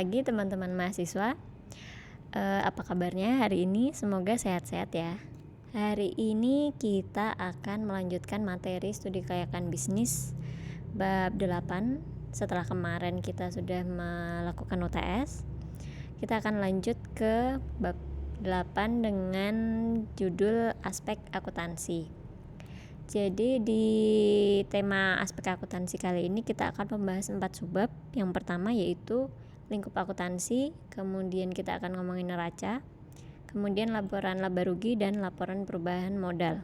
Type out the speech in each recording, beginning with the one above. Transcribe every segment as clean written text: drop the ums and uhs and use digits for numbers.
pagi teman-teman mahasiswa. Apa kabarnya hari ini? Semoga sehat-sehat ya. Hari ini kita akan melanjutkan materi studi kelayakan bisnis bab 8. Setelah kemarin kita sudah melakukan UTS, kita akan lanjut ke bab 8 dengan judul aspek akuntansi. Jadi di tema aspek akuntansi kali ini kita akan membahas 4 subbab. Yang pertama yaitu lingkup akuntansi, kemudian kita akan ngomongin neraca, kemudian laporan laba rugi dan laporan perubahan modal.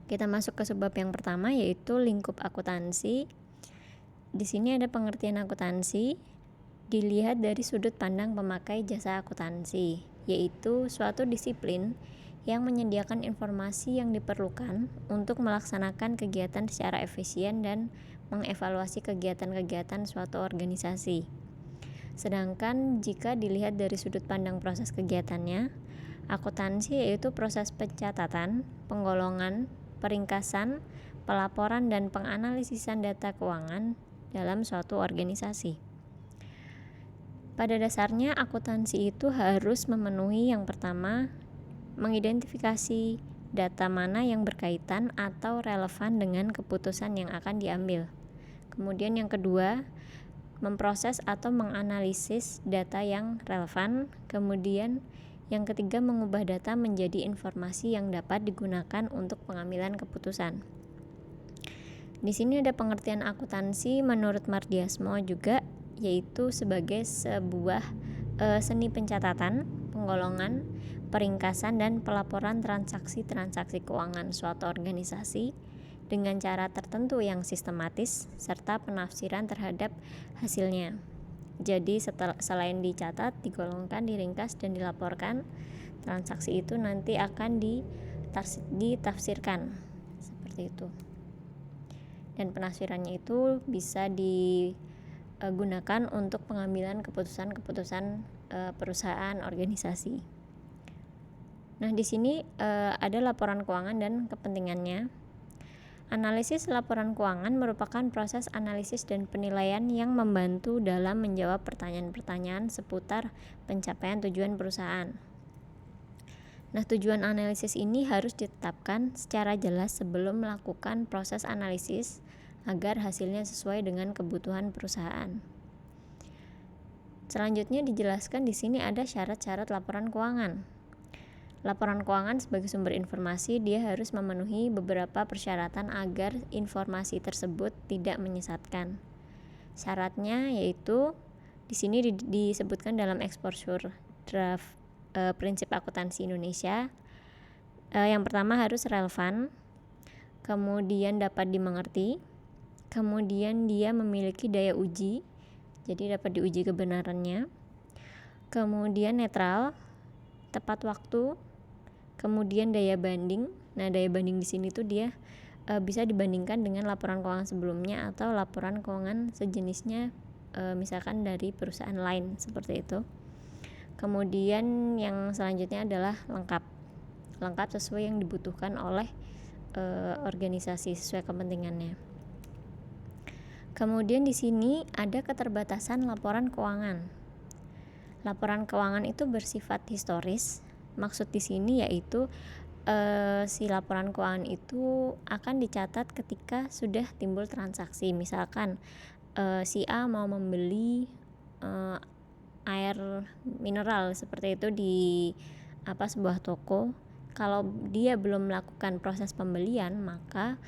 Kita masuk ke subbab yang pertama yaitu lingkup akuntansi. Di sini ada pengertian akuntansi dilihat dari sudut pandang pemakai jasa akuntansi, yaitu suatu disiplin yang menyediakan informasi yang diperlukan untuk melaksanakan kegiatan secara efisien dan mengevaluasi kegiatan-kegiatan suatu organisasi. Sedangkan jika dilihat dari sudut pandang proses kegiatannya, akuntansi yaitu proses pencatatan, penggolongan, peringkasan, pelaporan, dan penganalisisan data keuangan dalam suatu organisasi. Pada dasarnya, akuntansi itu harus memenuhi yang pertama, mengidentifikasi data mana yang berkaitan atau relevan dengan keputusan yang akan diambil. Kemudian yang kedua, memproses atau menganalisis data yang relevan. Kemudian yang ketiga, mengubah data menjadi informasi yang dapat digunakan untuk pengambilan keputusan. Di sini ada pengertian akuntansi menurut Mardiasmo juga, yaitu sebagai sebuah seni pencatatan, penggolongan, peringkasan, dan pelaporan transaksi-transaksi keuangan suatu organisasi dengan cara tertentu yang sistematis serta penafsiran terhadap hasilnya. Jadi selain dicatat, digolongkan, diringkas, dan dilaporkan, transaksi itu nanti akan ditafsirkan seperti itu. Dan penafsirannya itu bisa digunakan untuk pengambilan keputusan-keputusan perusahaan organisasi. Nah, di sini ada laporan keuangan dan kepentingannya. Analisis laporan keuangan merupakan proses analisis dan penilaian yang membantu dalam menjawab pertanyaan-pertanyaan seputar pencapaian tujuan perusahaan. Nah, tujuan analisis ini harus ditetapkan secara jelas sebelum melakukan proses analisis agar hasilnya sesuai dengan kebutuhan perusahaan. Selanjutnya dijelaskan di sini ada syarat-syarat laporan keuangan. Laporan keuangan sebagai sumber informasi, dia harus memenuhi beberapa persyaratan agar informasi tersebut tidak menyesatkan. Syaratnya yaitu di sini disebutkan dalam exposure draft prinsip akuntansi Indonesia. Yang pertama harus relevan, kemudian dapat dimengerti, kemudian dia memiliki daya uji, jadi dapat diuji kebenarannya, kemudian netral, tepat waktu, kemudian daya banding. Nah, daya banding di sini tuh dia bisa dibandingkan dengan laporan keuangan sebelumnya atau laporan keuangan sejenisnya, misalkan dari perusahaan lain seperti itu. Kemudian yang selanjutnya adalah lengkap sesuai yang dibutuhkan oleh organisasi sesuai kepentingannya. Kemudian di sini ada keterbatasan laporan keuangan. Laporan keuangan itu bersifat historis. Maksud di sini yaitu si laporan keuangan itu akan dicatat ketika sudah timbul transaksi. Misalkan si A mau membeli air mineral seperti itu di sebuah toko. Kalau dia belum melakukan proses pembelian, maka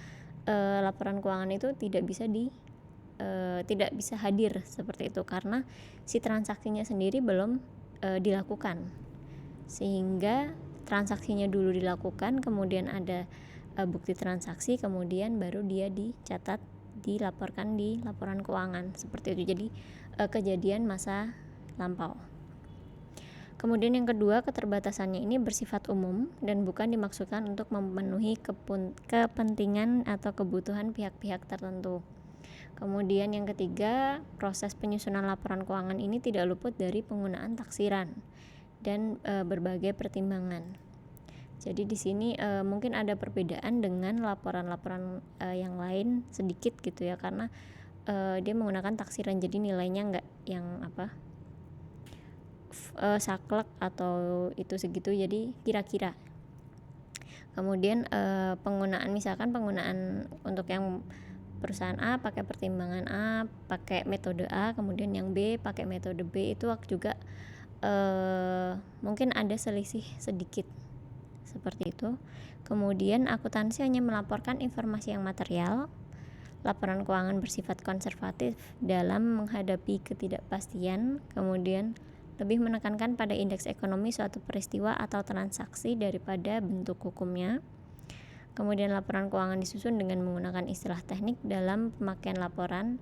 laporan keuangan itu tidak bisa hadir seperti itu karena si transaksinya sendiri belum dilakukan. Sehingga transaksinya dulu dilakukan, kemudian ada bukti transaksi, kemudian baru dia dicatat, dilaporkan di laporan keuangan seperti itu. Jadi kejadian masa lampau. Kemudian yang kedua, keterbatasannya ini bersifat umum dan bukan dimaksudkan untuk memenuhi kepentingan atau kebutuhan pihak-pihak tertentu. Kemudian yang ketiga, proses penyusunan laporan keuangan ini tidak luput dari penggunaan taksiran dan berbagai pertimbangan. Jadi di sini mungkin ada perbedaan dengan laporan-laporan yang lain sedikit gitu ya, karena dia menggunakan taksiran, jadi nilainya yang saklek atau itu segitu, jadi kira-kira. Kemudian penggunaan untuk yang perusahaan A pakai pertimbangan A, pakai metode A, kemudian yang B pakai metode B, itu juga mungkin ada selisih sedikit seperti itu. Kemudian akuntansi hanya melaporkan informasi yang material. Laporan keuangan bersifat konservatif dalam menghadapi ketidakpastian, kemudian lebih menekankan pada indeks ekonomi suatu peristiwa atau transaksi daripada bentuk hukumnya. Kemudian laporan keuangan disusun dengan menggunakan istilah teknik dalam pemakaian laporan.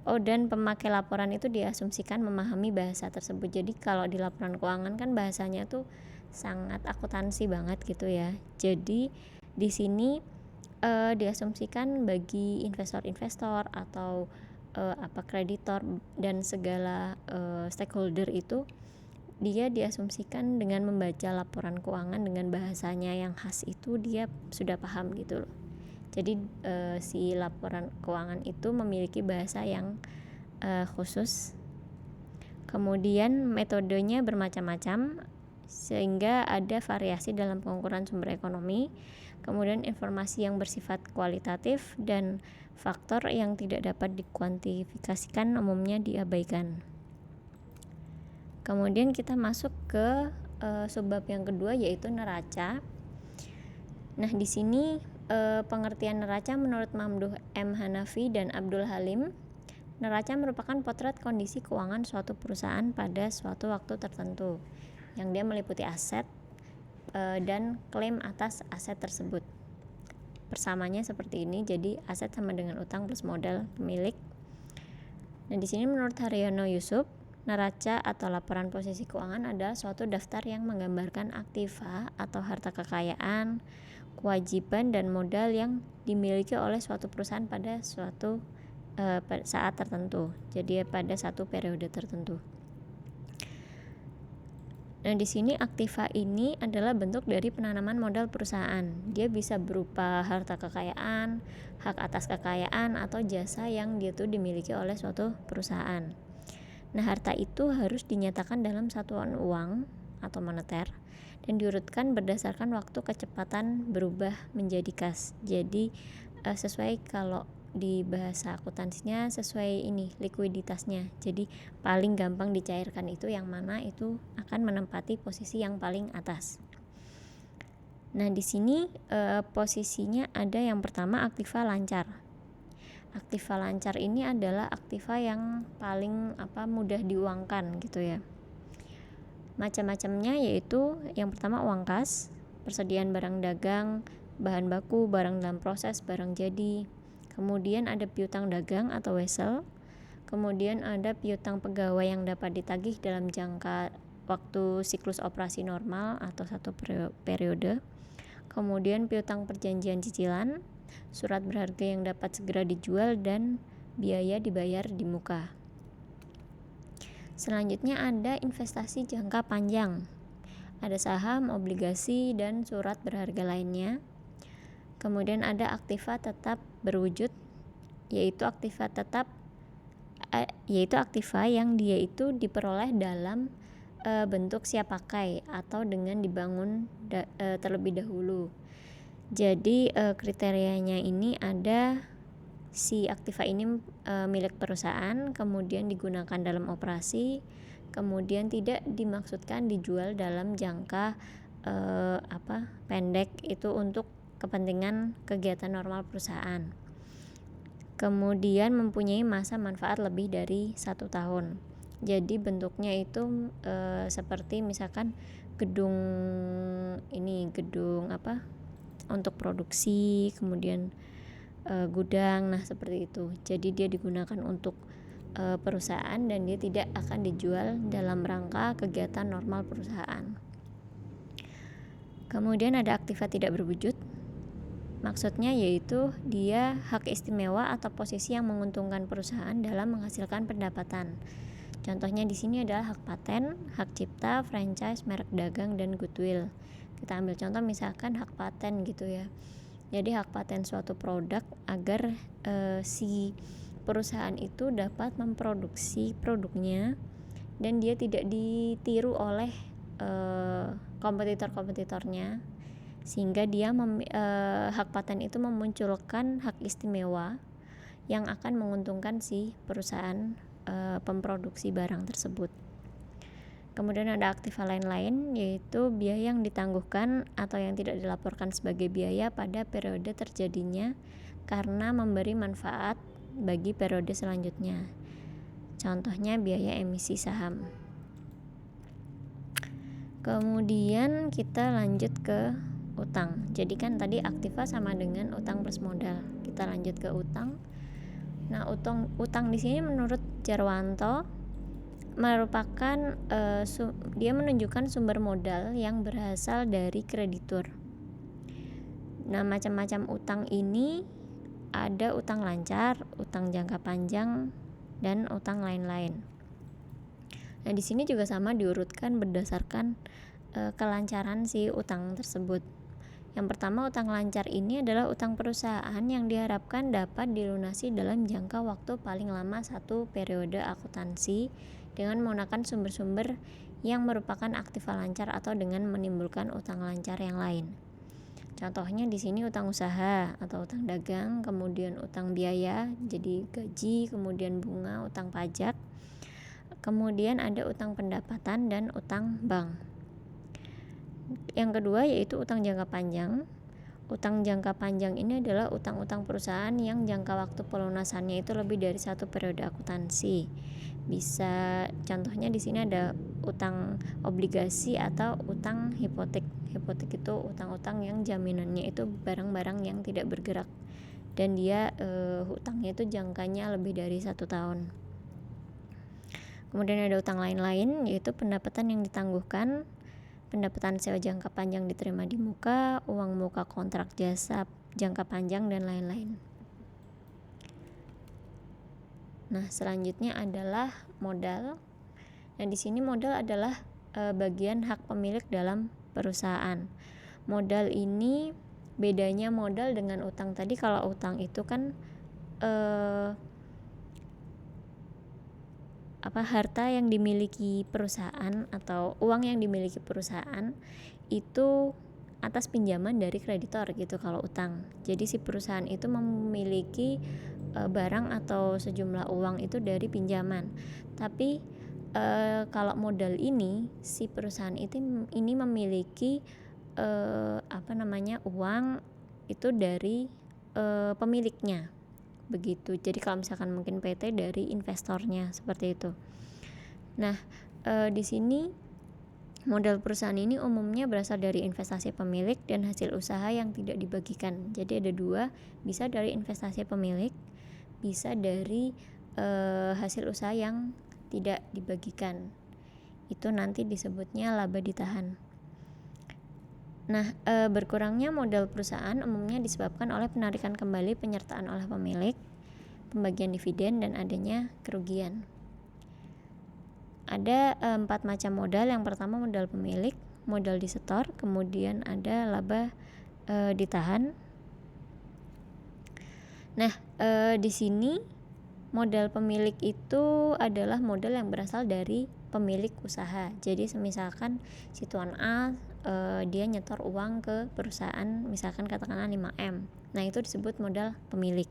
Dan pemakai laporan itu diasumsikan memahami bahasa tersebut. Jadi kalau di laporan keuangan kan bahasanya tuh sangat akuntansi banget gitu ya. Jadi di sini diasumsikan bagi investor-investor atau kreditor dan segala stakeholder itu, dia diasumsikan dengan membaca laporan keuangan dengan bahasanya yang khas itu dia sudah paham gitu loh. Jadi si laporan keuangan itu memiliki bahasa yang khusus. Kemudian metodenya bermacam-macam sehingga ada variasi dalam pengukuran sumber ekonomi. Kemudian informasi yang bersifat kualitatif dan faktor yang tidak dapat dikuantifikasikan umumnya diabaikan. Kemudian kita masuk ke subbab yang kedua, yaitu neraca. Nah, di sini pengertian neraca menurut Mamduh M. Hanafi dan Abdul Halim, neraca merupakan potret kondisi keuangan suatu perusahaan pada suatu waktu tertentu, yang dia meliputi aset dan klaim atas aset tersebut. Persamanya seperti ini, jadi aset sama dengan utang plus modal pemilik. Nah, di sini menurut Haryono Yusuf, neraca atau laporan posisi keuangan adalah suatu daftar yang menggambarkan aktiva atau harta kekayaan, kewajiban dan modal yang dimiliki oleh suatu perusahaan pada suatu saat tertentu. Jadi pada satu periode tertentu. Nah, di sini aktiva ini adalah bentuk dari penanaman modal perusahaan. Dia bisa berupa harta kekayaan, hak atas kekayaan, atau jasa yang dia tuh dimiliki oleh suatu perusahaan. Nah, harta itu harus dinyatakan dalam satuan uang atau moneter dan diurutkan berdasarkan waktu kecepatan berubah menjadi kas. Jadi sesuai, kalau di bahasa akuntansinya sesuai ini likuiditasnya. Jadi paling gampang dicairkan itu yang mana itu akan menempati posisi yang paling atas. Nah, di sini posisinya ada yang pertama aktiva lancar. Aktiva lancar ini adalah aktiva yang paling mudah diuangkan gitu ya. Macam-macamnya yaitu yang pertama uang kas, persediaan barang dagang, bahan baku, barang dalam proses, barang jadi. Kemudian ada piutang dagang atau wesel. Kemudian ada piutang pegawai yang dapat ditagih dalam jangka waktu siklus operasi normal atau satu periode. Kemudian piutang perjanjian cicilan, surat berharga yang dapat segera dijual, dan biaya dibayar di muka. Selanjutnya ada investasi jangka panjang. Ada saham, obligasi, dan surat berharga lainnya. Kemudian ada aktiva tetap berwujud, yaitu aktiva yang dia itu diperoleh dalam bentuk siap pakai atau dengan dibangun terlebih dahulu. Jadi kriterianya ini ada si aktiva ini milik perusahaan, kemudian digunakan dalam operasi, kemudian tidak dimaksudkan dijual dalam jangka pendek, itu untuk kepentingan kegiatan normal perusahaan. Kemudian mempunyai masa manfaat lebih dari 1 tahun. Jadi bentuknya itu seperti misalkan gedung untuk produksi, kemudian gudang, nah seperti itu. Jadi dia digunakan untuk perusahaan dan dia tidak akan dijual dalam rangka kegiatan normal perusahaan. Kemudian ada aktiva tidak berwujud. Maksudnya yaitu dia hak istimewa atau posisi yang menguntungkan perusahaan dalam menghasilkan pendapatan. Contohnya di sini adalah hak paten, hak cipta, franchise, merek dagang, dan goodwill. Kita ambil contoh misalkan hak paten gitu ya. Jadi hak paten suatu produk agar si perusahaan itu dapat memproduksi produknya dan dia tidak ditiru oleh kompetitor-kompetitornya, sehingga dia hak paten itu memunculkan hak istimewa yang akan menguntungkan si perusahaan pemproduksi barang tersebut. Kemudian ada aktiva lain-lain, yaitu biaya yang ditangguhkan atau yang tidak dilaporkan sebagai biaya pada periode terjadinya karena memberi manfaat bagi periode selanjutnya. Contohnya biaya emisi saham. Kemudian kita lanjut ke utang. Jadi kan tadi aktiva sama dengan utang plus modal. Kita lanjut ke utang. Nah, utang di sini menurut Jarwanto merupakan dia menunjukkan sumber modal yang berasal dari kreditur. Nah, macam-macam utang ini ada utang lancar, utang jangka panjang, dan utang lain-lain. Nah, di sini juga sama diurutkan berdasarkan kelancaran si utang tersebut. Yang pertama, utang lancar ini adalah utang perusahaan yang diharapkan dapat dilunasi dalam jangka waktu paling lama 1 periode akuntansi dengan menggunakan sumber-sumber yang merupakan aktiva lancar atau dengan menimbulkan utang lancar yang lain. Contohnya di sini utang usaha atau utang dagang, kemudian utang biaya, jadi gaji, kemudian bunga, utang pajak. Kemudian ada utang pendapatan dan utang bank. Yang kedua yaitu utang jangka panjang. Utang jangka panjang ini adalah utang-utang perusahaan yang jangka waktu pelunasannya itu lebih dari 1 periode akuntansi. Bisa contohnya di sini ada utang obligasi atau utang hipotek. Hipotek itu utang-utang yang jaminannya itu barang-barang yang tidak bergerak dan dia hutangnya itu jangkanya lebih dari 1 tahun. Kemudian ada utang lain-lain, yaitu pendapatan yang ditangguhkan, pendapatan sewa jangka panjang diterima di muka, uang muka kontrak jasa jangka panjang, dan lain-lain. Nah, selanjutnya adalah modal. Nah, di sini modal adalah bagian hak pemilik dalam perusahaan. Modal ini bedanya modal dengan utang tadi. Kalau utang itu kan harta yang dimiliki perusahaan atau uang yang dimiliki perusahaan itu atas pinjaman dari kreditor gitu kalau utang. Jadi si perusahaan itu memiliki barang atau sejumlah uang itu dari pinjaman. Tapi kalau modal ini si perusahaan ini memiliki uang itu dari pemiliknya. Begitu. Jadi kalau misalkan mungkin PT dari investornya seperti itu. Nah, di sini modal perusahaan ini umumnya berasal dari investasi pemilik dan hasil usaha yang tidak dibagikan. Jadi ada 2, bisa dari investasi pemilik, bisa dari hasil usaha yang tidak dibagikan. Itu nanti disebutnya laba ditahan. Nah, berkurangnya modal perusahaan umumnya disebabkan oleh penarikan kembali penyertaan oleh pemilik, pembagian dividen, dan adanya kerugian. Ada 4 macam modal. Yang pertama modal pemilik, modal disetor, kemudian ada laba ditahan. Nah, di sini modal pemilik itu adalah modal yang berasal dari pemilik usaha. Jadi misalkan si tuan A dia nyetor uang ke perusahaan, misalkan katakanlah 5M. Nah, itu disebut modal pemilik.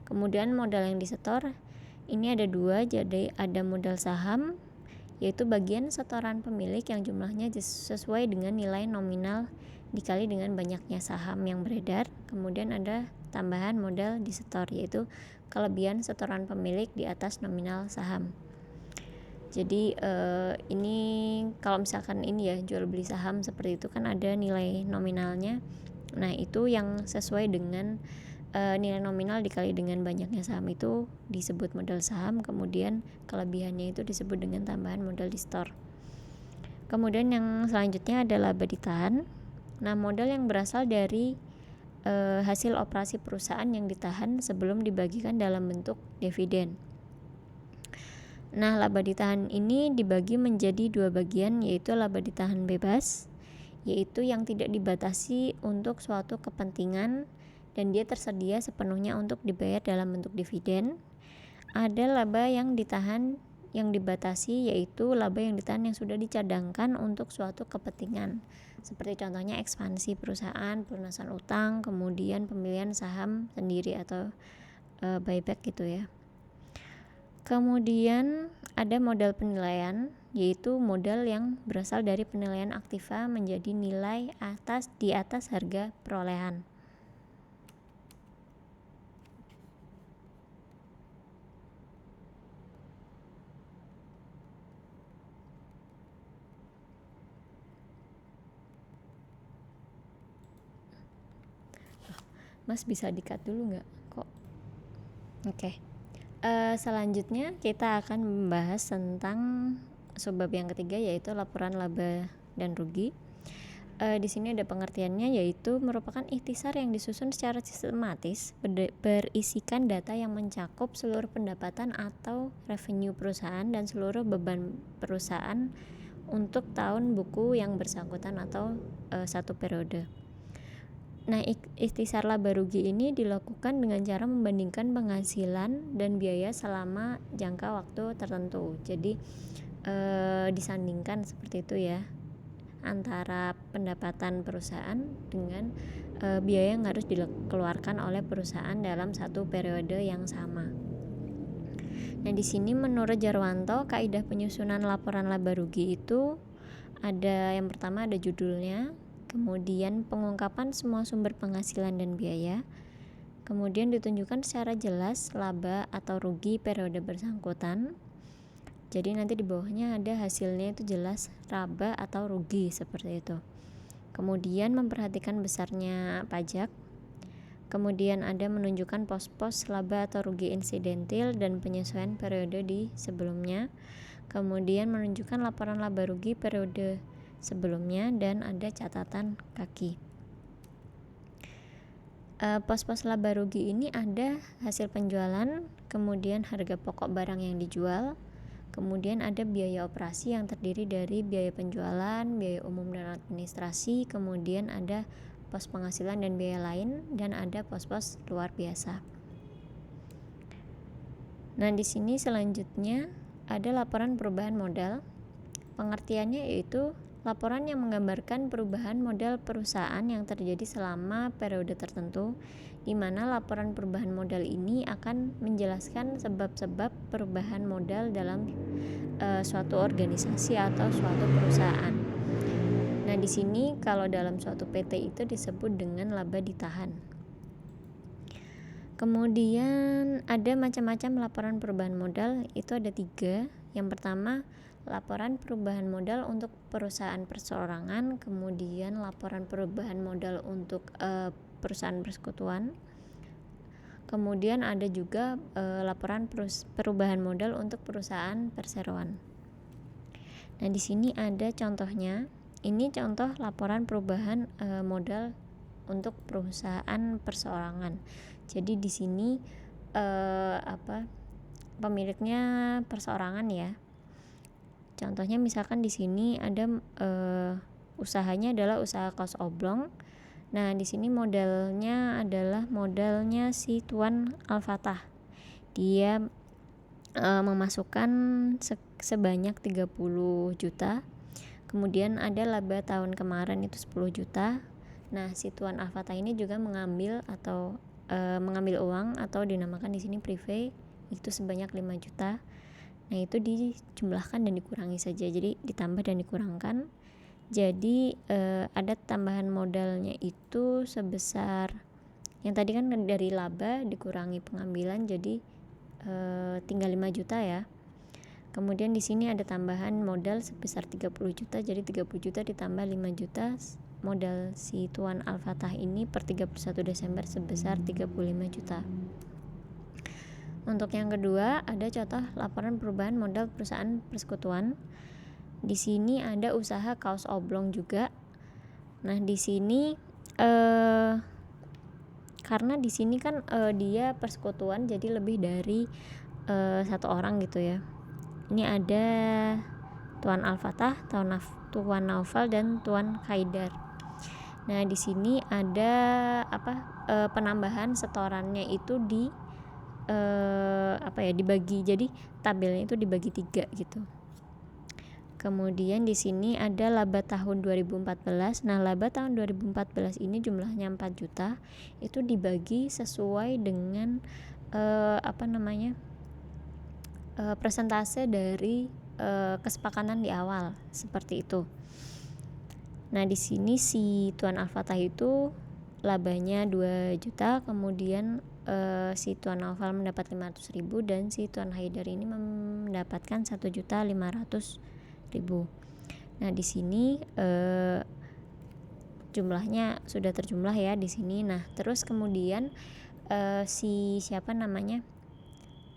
Kemudian modal yang disetor ini ada 2, jadi ada modal saham, yaitu bagian setoran pemilik yang jumlahnya sesuai dengan nilai nominal dikali dengan banyaknya saham yang beredar. Kemudian ada tambahan modal disetor, yaitu kelebihan setoran pemilik di atas nominal saham. Jadi ini kalau misalkan ini ya jual beli saham seperti itu kan ada nilai nominalnya. Nah, itu yang sesuai dengan nilai nominal dikali dengan banyaknya saham itu disebut modal saham. Kemudian kelebihannya itu disebut dengan tambahan modal disetor. Kemudian yang selanjutnya adalah laba ditahan. Nah, modal yang berasal dari hasil operasi perusahaan yang ditahan sebelum dibagikan dalam bentuk dividen. Nah, laba ditahan ini dibagi menjadi 2 bagian, yaitu laba ditahan bebas, yaitu yang tidak dibatasi untuk suatu kepentingan dan dia tersedia sepenuhnya untuk dibayar dalam bentuk dividen. ada laba yang ditahan yang dibatasi, yaitu laba yang ditahan yang sudah dicadangkan untuk suatu kepentingan, seperti contohnya ekspansi perusahaan, pelunasan utang, kemudian pemilihan saham sendiri atau buyback gitu ya. Kemudian ada modal penilaian, yaitu modal yang berasal dari penilaian aktiva menjadi nilai di atas harga perolehan. Mas bisa di-cut dulu nggak kok? Oke. Selanjutnya kita akan membahas tentang subbab yang ketiga, yaitu laporan laba dan rugi. Di sini ada pengertiannya, yaitu merupakan ikhtisar yang disusun secara sistematis, berisikan data yang mencakup seluruh pendapatan atau revenue perusahaan dan seluruh beban perusahaan untuk tahun buku yang bersangkutan atau satu periode. Nah, ikhtisar laba rugi ini dilakukan dengan cara membandingkan penghasilan dan biaya selama jangka waktu tertentu. Jadi disandingkan seperti itu ya, antara pendapatan perusahaan dengan biaya yang harus dikeluarkan oleh perusahaan dalam satu periode yang sama. Nah, di sini menurut Jarwanto, kaidah penyusunan laporan laba rugi itu ada, yang pertama ada judulnya, kemudian pengungkapan semua sumber penghasilan dan biaya, kemudian ditunjukkan secara jelas laba atau rugi periode bersangkutan. Jadi nanti di bawahnya ada hasilnya itu jelas laba atau rugi seperti itu. Kemudian memperhatikan besarnya pajak. Kemudian ada menunjukkan pos-pos laba atau rugi insidentil dan penyesuaian periode di sebelumnya. Kemudian menunjukkan laporan laba rugi periode sebelumnya dan ada catatan kaki. Pos-pos laba rugi ini ada hasil penjualan, kemudian harga pokok barang yang dijual, kemudian ada biaya operasi yang terdiri dari biaya penjualan, biaya umum dan administrasi, kemudian ada pos penghasilan dan biaya lain, dan ada pos-pos luar biasa. Nah, di sini selanjutnya ada laporan perubahan modal. Pengertiannya yaitu laporan yang menggambarkan perubahan modal perusahaan yang terjadi selama periode tertentu, di mana laporan perubahan modal ini akan menjelaskan sebab-sebab perubahan modal dalam suatu organisasi atau suatu perusahaan. Nah, di sini kalau dalam suatu PT itu disebut dengan laba ditahan. Kemudian ada macam-macam laporan perubahan modal, itu ada 3. Yang pertama, laporan perubahan modal untuk perusahaan perseorangan, kemudian laporan perubahan modal untuk perusahaan persekutuan, kemudian ada juga laporan perubahan modal untuk perusahaan perseroan. Nah, di sini ada contohnya. Ini contoh laporan perubahan modal untuk perusahaan perseorangan. Jadi di sini pemiliknya perseorangan ya. Contohnya misalkan di sini ada usahanya adalah usaha kaos oblong. Nah, di sini modalnya adalah modalnya si Tuan Al-Fatah. Dia memasukkan sebanyak 30 juta. Kemudian ada laba tahun kemarin itu 10 juta. Nah, si Tuan Al-Fatah ini juga mengambil uang atau dinamakan di sini privé itu sebanyak 5 juta. Nah, itu dijumlahkan dan dikurangi saja, jadi ditambah dan dikurangkan. Jadi ada tambahan modalnya itu sebesar, yang tadi kan dari laba dikurangi pengambilan, jadi tinggal 5 juta ya. Kemudian di sini ada tambahan modal sebesar 30 juta, jadi 30 juta ditambah 5 juta modal si Tuan Al-Fatah ini per 31 Desember sebesar 35 juta. Untuk yang kedua, ada contoh laporan perubahan modal perusahaan persekutuan. Di sini ada usaha kaos oblong juga. Nah, di sini karena di sini kan dia persekutuan, jadi lebih dari satu orang gitu ya. Ini ada Tuan Al-Fatah, Tuan Naufal, dan Tuan Haidar. Nah, di sini ada penambahan setorannya itu di dibagi, jadi tabelnya itu dibagi 3 gitu. Kemudian di sini ada laba tahun 2014. Nah, laba tahun 2014 ini jumlahnya 4 juta. Itu dibagi sesuai dengan persentase dari kesepakatan di awal, seperti itu. Nah, di sini si Tuan Al-Fatah itu labanya 2 juta, kemudian si Tuan Naufal mendapat 500.000 dan si Tuan Haidar ini mendapatkan 1.500.000. Nah, di sini jumlahnya sudah terjumlah ya di sini. Nah, terus kemudian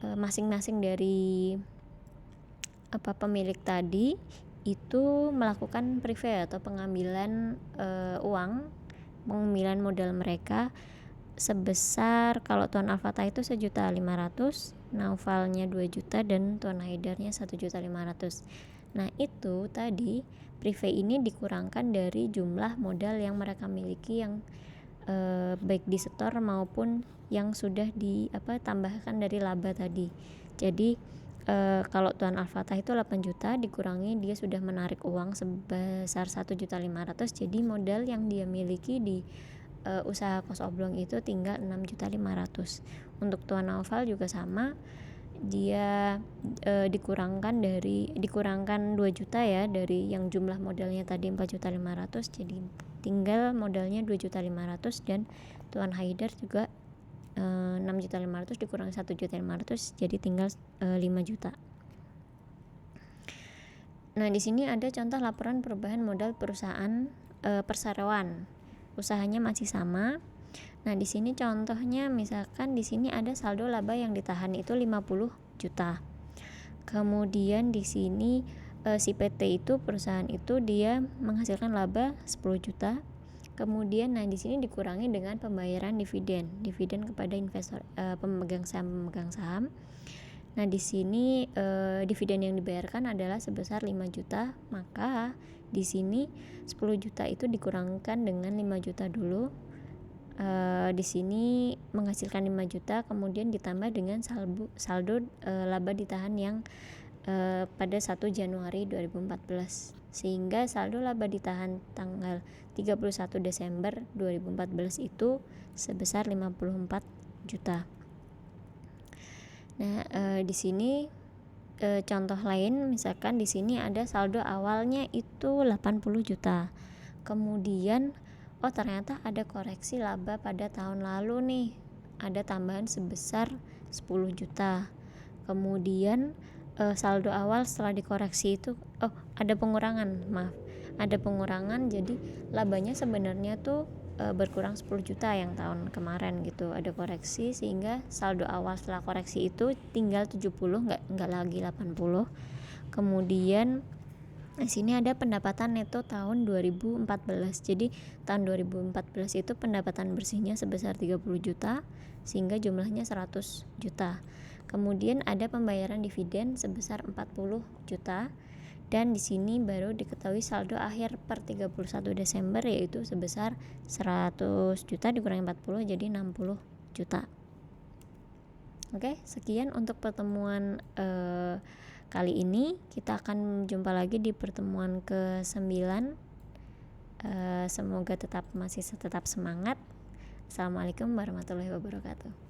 masing-masing dari pemilik tadi itu melakukan preview atau pengambilan pengambilan modal mereka sebesar, kalau Tuan Al-Fatah itu 1.500.000, Naufalnya 2 juta dan Tuan Haidarnya 1.500.000. Nah, itu tadi preview ini dikurangkan dari jumlah modal yang mereka miliki yang baik di setor maupun yang sudah ditambahkan dari laba tadi. Jadi kalau Tuan Al-Fatah itu 8 juta dikurangi dia sudah menarik uang sebesar 1.500.000, jadi modal yang dia miliki di usaha kos oblong itu tinggal 6.500.000. Untuk Tuan Naufal juga sama, dia dikurangkan 2 juta ya dari yang jumlah modalnya tadi 4.500.000, jadi tinggal modalnya 2.500.000, dan Tuan Haidar juga 6.500.000 dikurangi 1.500.000 jadi tinggal 5 juta. Nah, di sini ada contoh laporan perubahan modal perusahaan perseroan. Usahanya masih sama. Nah, di sini contohnya misalkan di sini ada saldo laba yang ditahan itu 50 juta. Kemudian di sini si PT itu, perusahaan itu dia menghasilkan laba 10 juta. Kemudian di sini dikurangi dengan pembayaran dividen kepada investor, pemegang saham. Nah, di sini dividen yang dibayarkan adalah sebesar 5 juta, maka di sini 10 juta itu dikurangkan dengan 5 juta dulu. Di sini menghasilkan 5 juta, kemudian ditambah dengan saldo laba ditahan yang pada 1 Januari 2014, sehingga saldo laba ditahan tanggal 31 Desember 2014 itu sebesar 54 juta. Nah, di sini contoh lain, misalkan di sini ada saldo awalnya itu 80 juta. Kemudian ternyata ada koreksi laba pada tahun lalu nih, ada tambahan sebesar 10 juta. Kemudian saldo awal setelah dikoreksi itu ada pengurangan, jadi labanya sebenarnya tuh berkurang 10 juta yang tahun kemarin gitu, ada koreksi sehingga saldo awal setelah koreksi itu tinggal 70, nggak lagi 80. Kemudian di sini ada pendapatan neto tahun 2014. Jadi tahun 2014 itu pendapatan bersihnya sebesar 30 juta sehingga jumlahnya 100 juta. Kemudian ada pembayaran dividen sebesar 40 juta. Dan di sini baru diketahui saldo akhir per 31 Desember yaitu sebesar 100 juta dikurangi 40 jadi 60 juta. Oke, sekian untuk pertemuan kali ini. Kita akan jumpa lagi di pertemuan ke-9. Semoga masih tetap semangat. Assalamualaikum warahmatullahi wabarakatuh.